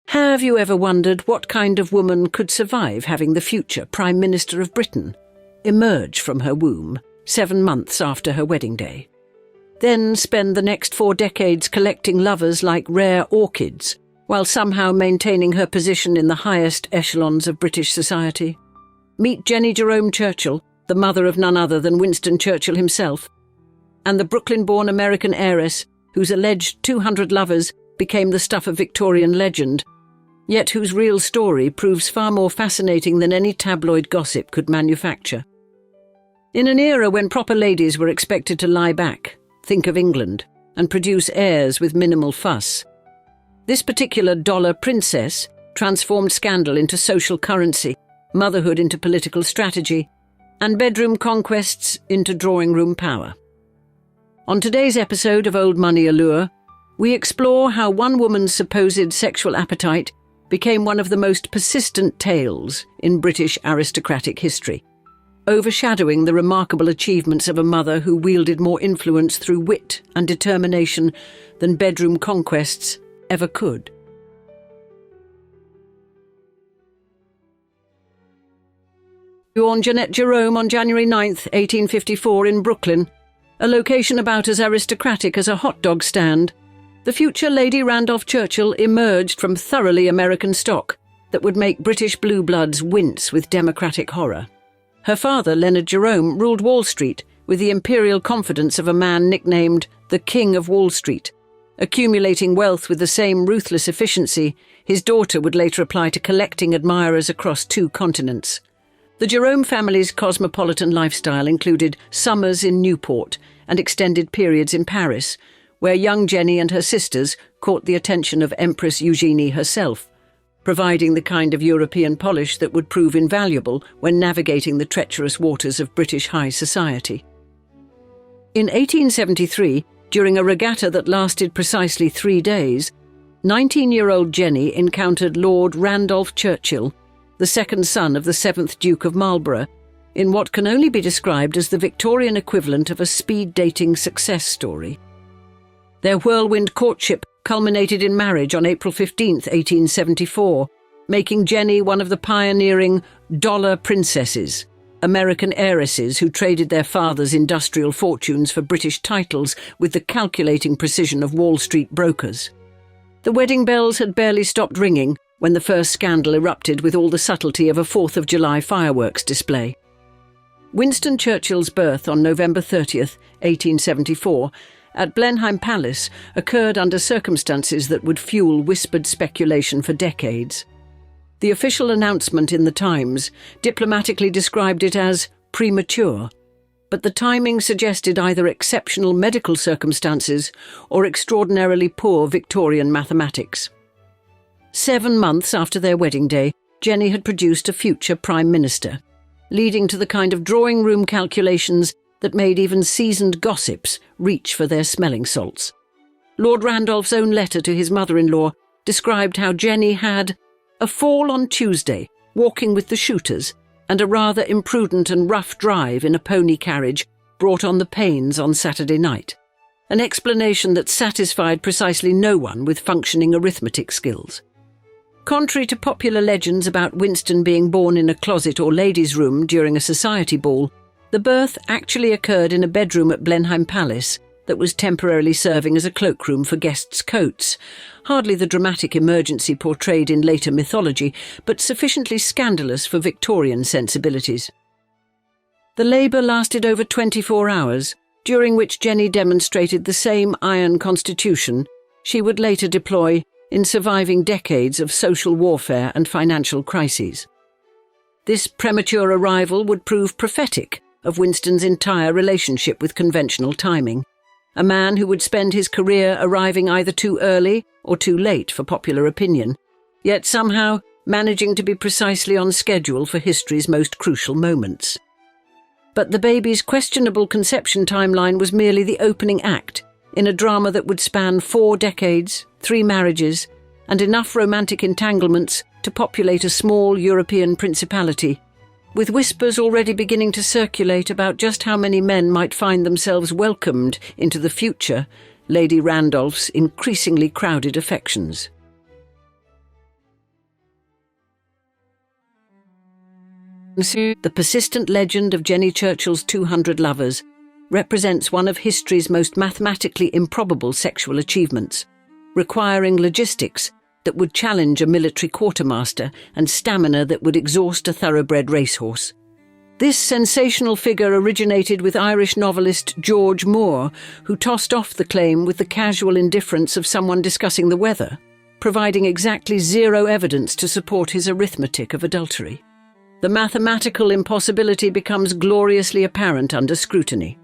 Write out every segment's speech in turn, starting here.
Have you ever wondered what kind of woman could survive having the future Prime Minister of Britain emerge from her womb 7 months after her wedding day? Then spend the next 4 decades collecting lovers like rare orchids, while somehow maintaining her position in the highest echelons of British society? Meet Jennie Jerome Churchill, the mother of none other than Winston Churchill himself, and the Brooklyn-born American heiress whose alleged 200 lovers became the stuff of Victorian legend, yet whose real story proves far more fascinating than any tabloid gossip could manufacture. In an era when proper ladies were expected to lie back, think of England, and produce heirs with minimal fuss, this particular dollar princess transformed scandal into social currency, motherhood into political strategy, and bedroom conquests into drawing-room power. On today's episode of Old Money Allure, we explore how one woman's supposed sexual appetite became one of the most persistent tales in British aristocratic history, overshadowing the remarkable achievements of a mother who wielded more influence through wit and determination than bedroom conquests ever could. Born Jeanette Jerome on January 9, 1854 in Brooklyn, a location about as aristocratic as a hot dog stand, the future Lady Randolph Churchill emerged from thoroughly American stock that would make British blue bloods wince with democratic horror. Her father, Leonard Jerome, ruled Wall Street with the imperial confidence of a man nicknamed the King of Wall Street. Accumulating wealth with the same ruthless efficiency, his daughter would later apply to collecting admirers across 2 continents. The Jerome family's cosmopolitan lifestyle included summers in Newport and extended periods in Paris, where young Jennie and her sisters caught the attention of Empress Eugenie herself, providing the kind of European polish that would prove invaluable when navigating the treacherous waters of British high society. In 1873, during a regatta that lasted precisely 3 days, 19-year-old Jennie encountered Lord Randolph Churchill, the second son of the 7th Duke of Marlborough, in what can only be described as the Victorian equivalent of a speed-dating success story. Their whirlwind courtship culminated in marriage on April 15, 1874, making Jennie one of the pioneering dollar princesses, American heiresses who traded their father's industrial fortunes for British titles with the calculating precision of Wall Street brokers. The wedding bells had barely stopped ringing when the first scandal erupted with all the subtlety of a 4th of July fireworks display. Winston Churchill's birth on November 30, 1874, at Blenheim Palace occurred under circumstances that would fuel whispered speculation for decades. The official announcement in the Times diplomatically described it as premature, but the timing suggested either exceptional medical circumstances or extraordinarily poor Victorian mathematics. 7 months after their wedding day, Jennie had produced a future Prime Minister, leading to the kind of drawing-room calculations that made even seasoned gossips reach for their smelling salts. Lord Randolph's own letter to his mother-in-law described how Jennie had a fall on Tuesday, walking with the shooters, and a rather imprudent and rough drive in a pony carriage brought on the pains on Saturday night, an explanation that satisfied precisely no one with functioning arithmetic skills. Contrary to popular legends about Winston being born in a closet or ladies' room during a society ball, the birth actually occurred in a bedroom at Blenheim Palace that was temporarily serving as a cloakroom for guests' coats, hardly the dramatic emergency portrayed in later mythology, but sufficiently scandalous for Victorian sensibilities. The labour lasted over 24 hours, during which Jennie demonstrated the same iron constitution she would later deploy in surviving decades of social warfare and financial crises. This premature arrival would prove prophetic of Winston's entire relationship with conventional timing, a man who would spend his career arriving either too early or too late for popular opinion, yet somehow managing to be precisely on schedule for history's most crucial moments. But the baby's questionable conception timeline was merely the opening act in a drama that would span 4 decades, 3 marriages, and enough romantic entanglements to populate a small European principality, with whispers already beginning to circulate about just how many men might find themselves welcomed into the future Lady Randolph's increasingly crowded affections. The persistent legend of Jennie Churchill's 200 lovers represents one of history's most mathematically improbable sexual achievements, requiring logistics that would challenge a military quartermaster and stamina that would exhaust a thoroughbred racehorse. This sensational figure originated with Irish novelist George Moore, who tossed off the claim with the casual indifference of someone discussing the weather, providing exactly zero evidence to support his arithmetic of adultery. The mathematical impossibility becomes gloriously apparent under scrutiny.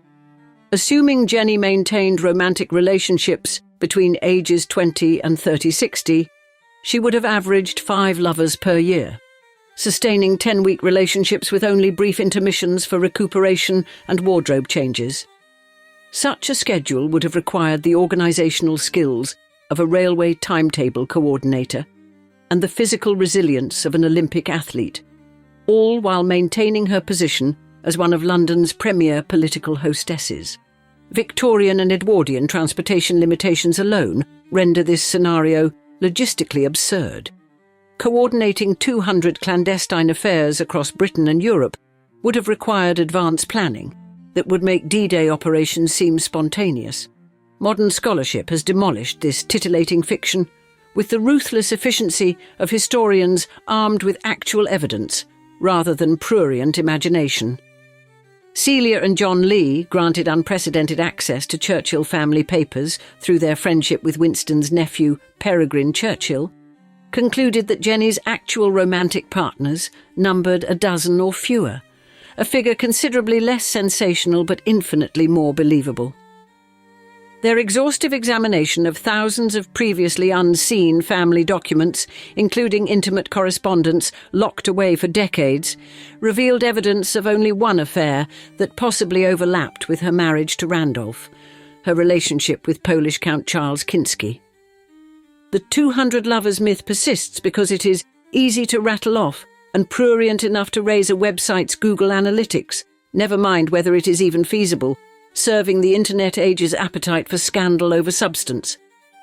Assuming Jennie maintained romantic relationships between ages 20 and 30-60, she would have averaged 5 lovers per year, sustaining 10-week relationships with only brief intermissions for recuperation and wardrobe changes. Such a schedule would have required the organisational skills of a railway timetable coordinator and the physical resilience of an Olympic athlete, all while maintaining her position as one of London's premier political hostesses. Victorian and Edwardian transportation limitations alone render this scenario logistically absurd. Coordinating 200 clandestine affairs across Britain and Europe would have required advanced planning that would make D-Day operations seem spontaneous. Modern scholarship has demolished this titillating fiction with the ruthless efficiency of historians armed with actual evidence rather than prurient imagination. Celia and John Lee, granted unprecedented access to Churchill family papers through their friendship with Winston's nephew, Peregrine Churchill, concluded that Jennie's actual romantic partners numbered a dozen or fewer, a figure considerably less sensational but infinitely more believable. Their exhaustive examination of thousands of previously unseen family documents, including intimate correspondence locked away for decades, revealed evidence of only one affair that possibly overlapped with her marriage to Randolph, her relationship with Polish Count Charles Kinsky. The 200 lovers myth persists because it is easy to rattle off and prurient enough to raise a website's Google Analytics, never mind whether it is even feasible, serving the Internet age's appetite for scandal over substance.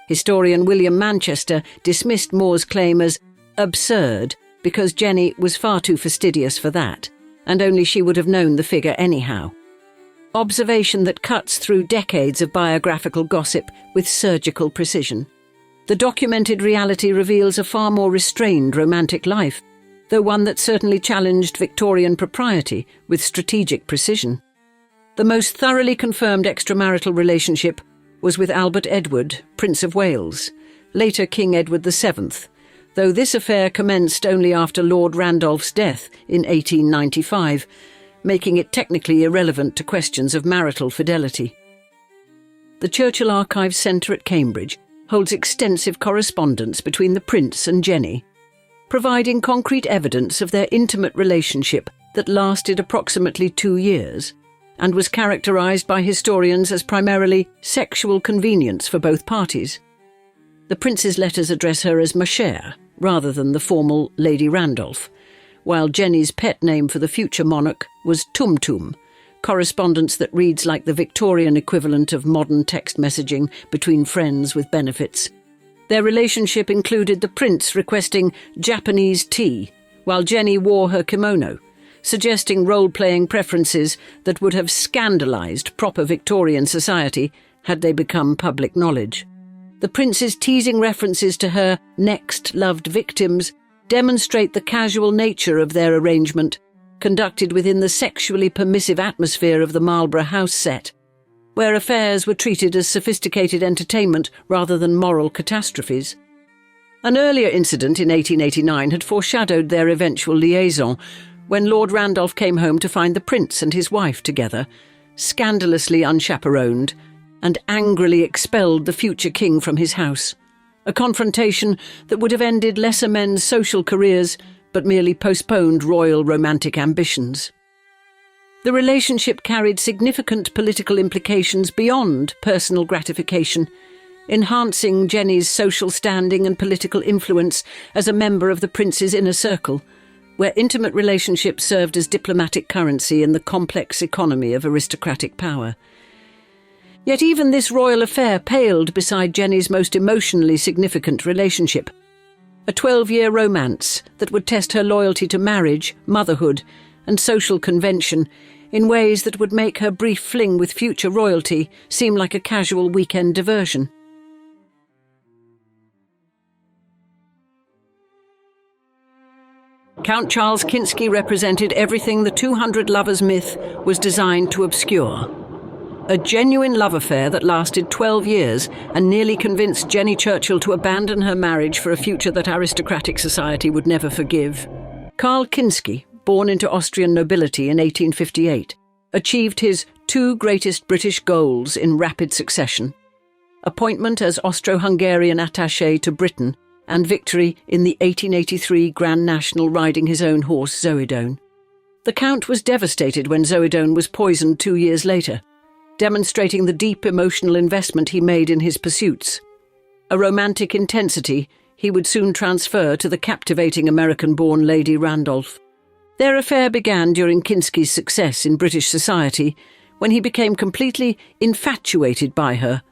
Historian William Manchester dismissed Moore's claim as absurd because Jennie was far too fastidious for that, and only she would have known the figure anyhow. Observation that cuts through decades of biographical gossip with surgical precision. The documented reality reveals a far more restrained romantic life, though one that certainly challenged Victorian propriety with strategic precision. The most thoroughly confirmed extramarital relationship was with Albert Edward, Prince of Wales, later King Edward VII, though this affair commenced only after Lord Randolph's death in 1895, making it technically irrelevant to questions of marital fidelity. The Churchill Archives Centre at Cambridge holds extensive correspondence between the Prince and Jennie, providing concrete evidence of their intimate relationship that lasted approximately 2 years, and was characterised by historians as primarily sexual convenience for both parties. The Prince's letters address her as ma chère, rather than the formal Lady Randolph, while Jennie's pet name for the future monarch was Tum Tum, correspondence that reads like the Victorian equivalent of modern text messaging between friends with benefits. Their relationship included the Prince requesting Japanese tea, while Jennie wore her kimono, suggesting role-playing preferences that would have scandalised proper Victorian society had they become public knowledge. The Prince's teasing references to her next-loved victims demonstrate the casual nature of their arrangement, conducted within the sexually permissive atmosphere of the Marlborough House set, where affairs were treated as sophisticated entertainment rather than moral catastrophes. An earlier incident in 1889 had foreshadowed their eventual liaison, when Lord Randolph came home to find the Prince and his wife together, scandalously unchaperoned, and angrily expelled the future king from his house, a confrontation that would have ended lesser men's social careers but merely postponed royal romantic ambitions. The relationship carried significant political implications beyond personal gratification, enhancing Jennie's social standing and political influence as a member of the Prince's inner circle, where intimate relationships served as diplomatic currency in the complex economy of aristocratic power. Yet even this royal affair paled beside Jennie's most emotionally significant relationship, a 12-year romance that would test her loyalty to marriage, motherhood, and social convention in ways that would make her brief fling with future royalty seem like a casual weekend diversion. Count Charles Kinsky represented everything the 200 lovers myth was designed to obscure. A genuine love affair that lasted 12 years and nearly convinced Jennie Churchill to abandon her marriage for a future that aristocratic society would never forgive. Karl Kinsky, born into Austrian nobility in 1858, achieved his two greatest British goals in rapid succession: appointment as Austro-Hungarian attaché to Britain and victory in the 1883 Grand National riding his own horse Zoedone. The Count was devastated when Zoedone was poisoned 2 years later, demonstrating the deep emotional investment he made in his pursuits. A romantic intensity he would soon transfer to the captivating American-born Lady Randolph. Their affair began during Kinsky's success in British society, when he became completely infatuated by her,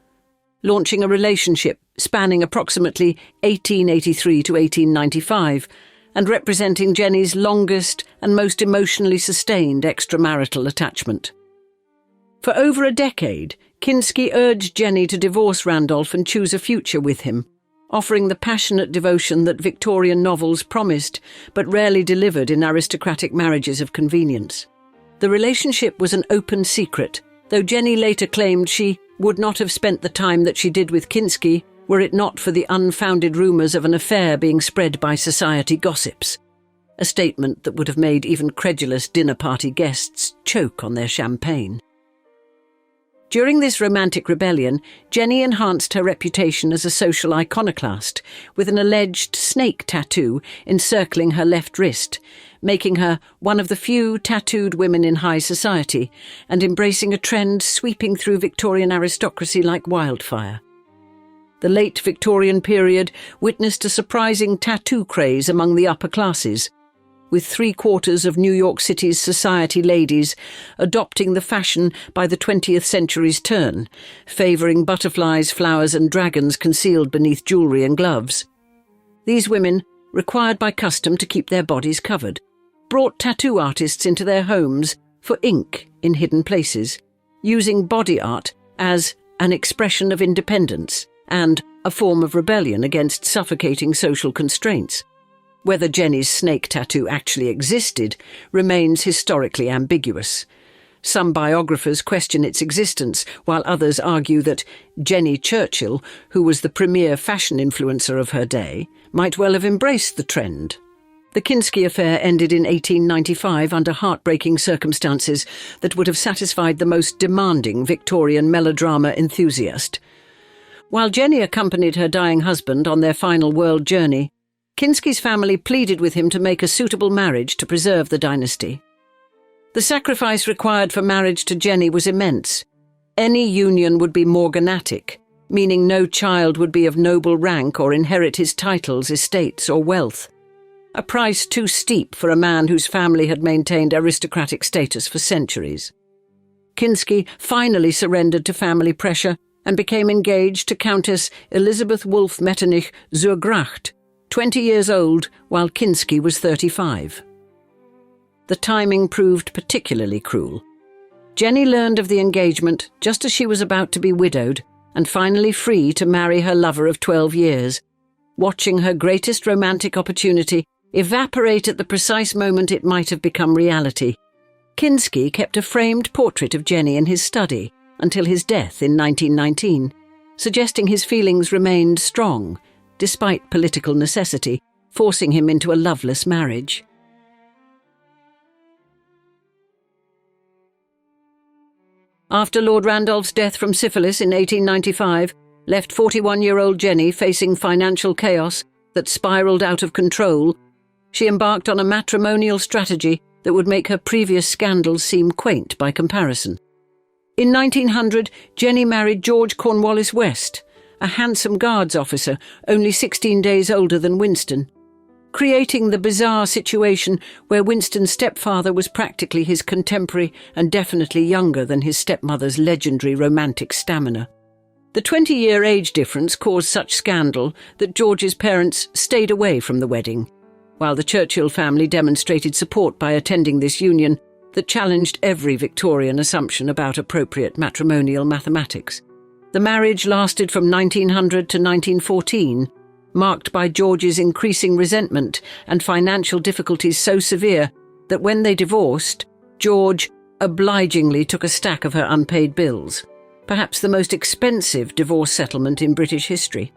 launching a relationship spanning approximately 1883 to 1895, and representing Jennie's longest and most emotionally sustained extramarital attachment. For over a decade, Kinsky urged Jennie to divorce Randolph and choose a future with him, offering the passionate devotion that Victorian novels promised but rarely delivered in aristocratic marriages of convenience. The relationship was an open secret, though Jennie later claimed she would not have spent the time that she did with Kinsky were it not for the unfounded rumours of an affair being spread by society gossips, a statement that would have made even credulous dinner party guests choke on their champagne. During this romantic rebellion, Jennie enhanced her reputation as a social iconoclast with an alleged snake tattoo encircling her left wrist, making her one of the few tattooed women in high society and embracing a trend sweeping through Victorian aristocracy like wildfire. The late Victorian period witnessed a surprising tattoo craze among the upper classes, with 3/4 of New York City's society ladies adopting the fashion by the 20th century's turn, favouring butterflies, flowers and dragons concealed beneath jewellery and gloves. These women, required by custom to keep their bodies covered, brought tattoo artists into their homes for ink in hidden places, using body art as an expression of independence and a form of rebellion against suffocating social constraints. Whether Jennie's snake tattoo actually existed remains historically ambiguous. Some biographers question its existence, while others argue that Jennie Churchill, who was the premier fashion influencer of her day, might well have embraced the trend. The Kinsky affair ended in 1895 under heartbreaking circumstances that would have satisfied the most demanding Victorian melodrama enthusiast. While Jennie accompanied her dying husband on their final world journey, Kinsky's family pleaded with him to make a suitable marriage to preserve the dynasty. The sacrifice required for marriage to Jennie was immense. Any union would be morganatic, meaning no child would be of noble rank or inherit his titles, estates or wealth. A price too steep for a man whose family had maintained aristocratic status for centuries. Kinsky finally surrendered to family pressure and became engaged to Countess Elizabeth Wolff Metternich zur Gracht, 20 years old, while Kinsky was 35. The timing proved particularly cruel. Jennie learned of the engagement just as she was about to be widowed and finally free to marry her lover of 12 years, watching her greatest romantic opportunity evaporate at the precise moment it might have become reality. Kinsky kept a framed portrait of Jennie in his study until his death in 1919, suggesting his feelings remained strong, despite political necessity, forcing him into a loveless marriage. After Lord Randolph's death from syphilis in 1895 left 41-year-old Jennie facing financial chaos that spiralled out of control, she embarked on a matrimonial strategy that would make her previous scandals seem quaint by comparison. In 1900, Jennie married George Cornwallis West, a handsome guards officer only 16 days older than Winston, creating the bizarre situation where Winston's stepfather was practically his contemporary and definitely younger than his stepmother's legendary romantic stamina. The 20-year age difference caused such scandal that George's parents stayed away from the wedding. while the Churchill family demonstrated support by attending this union that challenged every Victorian assumption about appropriate matrimonial mathematics. The marriage lasted from 1900 to 1914, marked by George's increasing resentment and financial difficulties so severe that when they divorced, George obligingly took a stack of her unpaid bills, perhaps the most expensive divorce settlement in British history.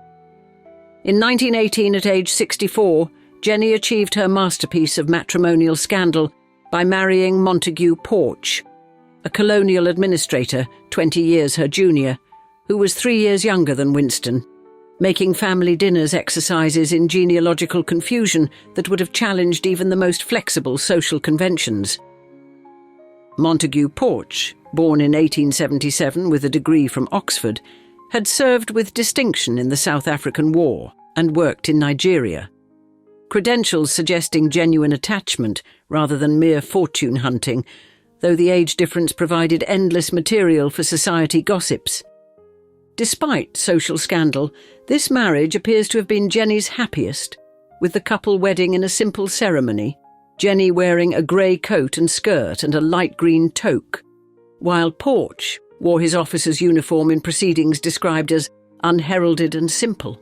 In 1918, at age 64, Jennie achieved her masterpiece of matrimonial scandal by marrying Montague Porch, a colonial administrator 20 years her junior, who was 3 years younger than Winston, making family dinners exercises in genealogical confusion that would have challenged even the most flexible social conventions. Montague Porch, born in 1877 with a degree from Oxford, had served with distinction in the South African War and worked in Nigeria. Credentials suggesting genuine attachment rather than mere fortune hunting, though the age difference provided endless material for society gossips. Despite social scandal, this marriage appears to have been Jennie's happiest, with the couple wedding in a simple ceremony, Jennie wearing a grey coat and skirt and a light green toque, while Porch wore his officer's uniform in proceedings described as unheralded and simple.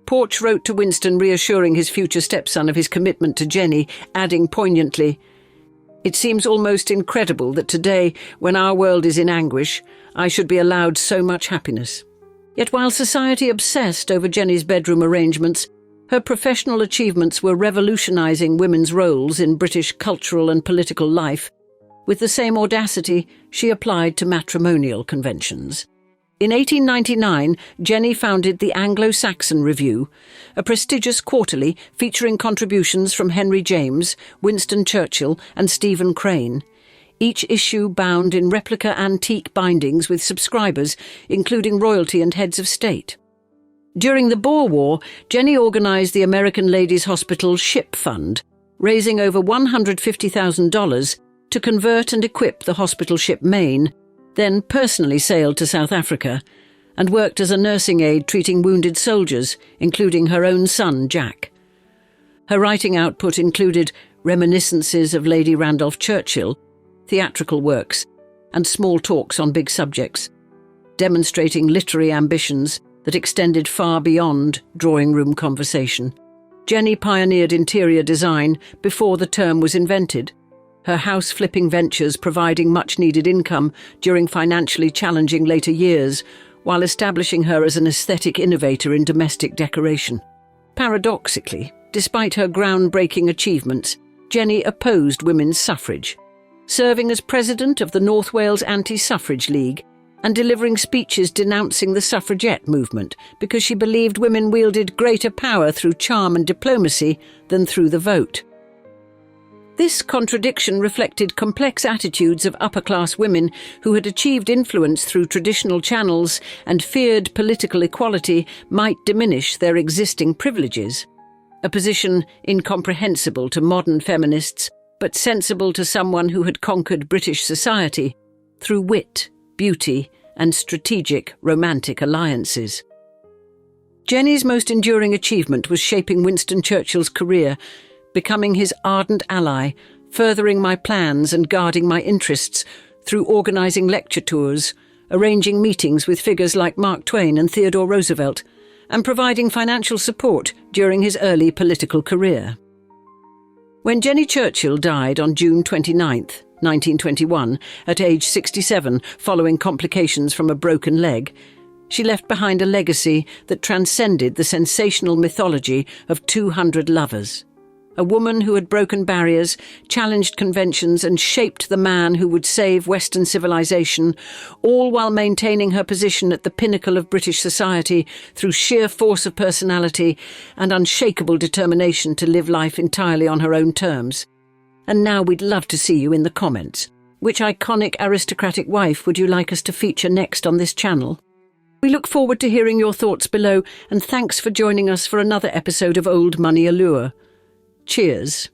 Porch wrote to Winston reassuring his future stepson of his commitment to Jennie, adding poignantly, "It seems almost incredible that today, when our world is in anguish, I should be allowed so much happiness." Yet while society obsessed over Jennie's bedroom arrangements, her professional achievements were revolutionising women's roles in British cultural and political life. With the same audacity, she applied to matrimonial conventions. In 1899, Jennie founded the Anglo-Saxon Review, a prestigious quarterly featuring contributions from Henry James, Winston Churchill and Stephen Crane, each issue bound in replica antique bindings with subscribers, including royalty and heads of state. During the Boer War, Jennie organised the American Ladies' Hospital Ship Fund, raising over $150,000 to convert and equip the hospital ship Maine, then personally sailed to South Africa, and worked as a nursing aide treating wounded soldiers, including her own son, Jack. Her writing output included reminiscences of Lady Randolph Churchill, theatrical works, and small talks on big subjects, demonstrating literary ambitions that extended far beyond drawing-room conversation. Jennie pioneered interior design before the term was invented, her house-flipping ventures providing much-needed income during financially challenging later years, while establishing her as an aesthetic innovator in domestic decoration. Paradoxically, despite her groundbreaking achievements, Jennie opposed women's suffrage, serving as president of the North Wales Anti-Suffrage League and delivering speeches denouncing the suffragette movement because she believed women wielded greater power through charm and diplomacy than through the vote. This contradiction reflected complex attitudes of upper-class women who had achieved influence through traditional channels and feared political equality might diminish their existing privileges, a position incomprehensible to modern feminists, but sensible to someone who had conquered British society through wit, beauty, and strategic romantic alliances. Jennie's most enduring achievement was shaping Winston Churchill's career, becoming his ardent ally, furthering my plans and guarding my interests through organising lecture tours, arranging meetings with figures like Mark Twain and Theodore Roosevelt, and providing financial support during his early political career. When Jennie Churchill died on June 29, 1921, at age 67 following complications from a broken leg, she left behind a legacy that transcended the sensational mythology of 200 lovers. A woman who had broken barriers, challenged conventions and shaped the man who would save Western civilization, all while maintaining her position at the pinnacle of British society through sheer force of personality and unshakable determination to live life entirely on her own terms. And now we'd love to see you in the comments. Which iconic aristocratic wife would you like us to feature next on this channel? We look forward to hearing your thoughts below, and thanks for joining us for another episode of Old Money Allure. Cheers.